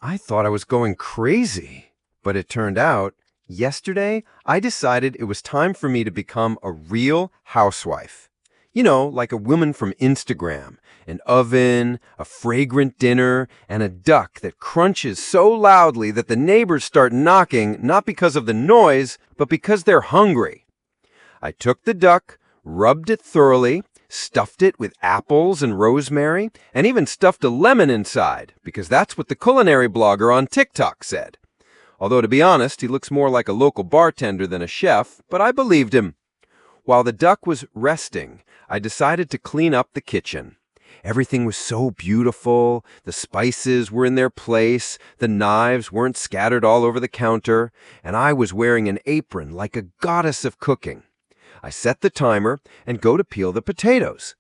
I thought I was going crazy, but it turned out yesterday I decided it was time for me to become a real housewife. You know, like a woman from Instagram, an oven, a fragrant dinner, and a duck that crunches so loudly that the neighbors start knocking not because of the noise, but because they're hungry. I took the duck, rubbed it thoroughly, stuffed it with apples and rosemary, and even stuffed a lemon inside, because that's what the culinary blogger on TikTok said. Although, to be honest, he looks more like a local bartender than a chef, but I believed him. While the duck was resting, I decided to clean up the kitchen. Everything was so beautiful, the spices were in their place, the knives weren't scattered all over the counter, and I was wearing an apron like a goddess of cooking. I set the timer and go to peel the potatoes.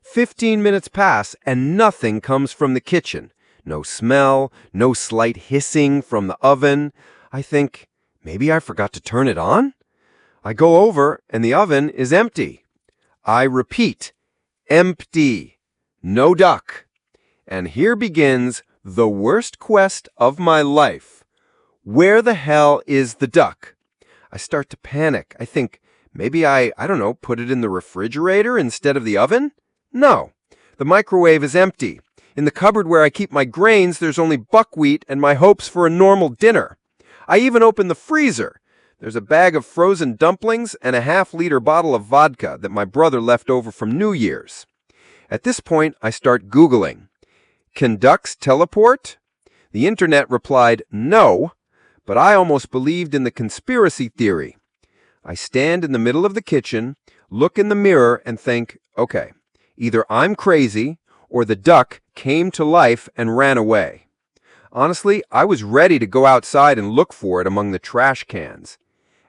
15 minutes pass and nothing comes from the kitchen. No smell, no slight hissing from the oven. I think, maybe I forgot to turn it on? I go over and the oven is empty. I repeat, empty. No duck. And here begins the worst quest of my life. Where the hell is the duck? I start to panic. I think, maybe I don't know, put it in the refrigerator instead of the oven? No. The microwave is empty. In the cupboard where I keep my grains, there's only buckwheat and my hopes for a normal dinner. I even opened the freezer. There's a bag of frozen dumplings and a half-liter bottle of vodka that my brother left over from New Year's. At this point, I start Googling. Can ducks teleport? The internet replied no, but I almost believed in the conspiracy theory. I stand in the middle of the kitchen, look in the mirror, and think, okay, either I'm crazy or the duck came to life and ran away. Honestly, I was ready to go outside and look for it among the trash cans.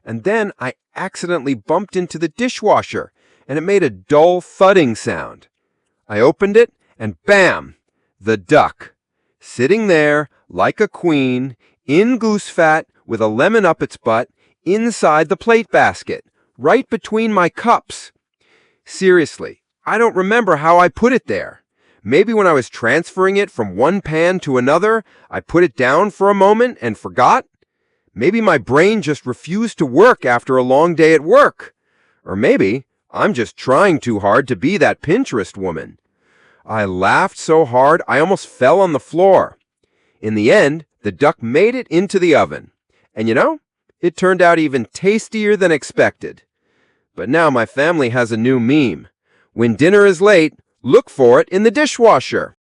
And then I accidentally bumped into the dishwasher, and it made a dull thudding sound. I opened it, and bam! The duck. Sitting there, like a queen, in goose fat, with a lemon up its butt, inside the plate basket, right between my cups. Seriously, I don't remember how I put it there. Maybe when I was transferring it from one pan to another, I put it down for a moment and forgot. Maybe my brain just refused to work after a long day at work. Or maybe I'm just trying too hard to be that Pinterest woman. I laughed so hard I almost fell on the floor. In the end, the duck made it into the oven. And you know, it turned out even tastier than expected. But now my family has a new meme. When dinner is late, look for it in the dishwasher.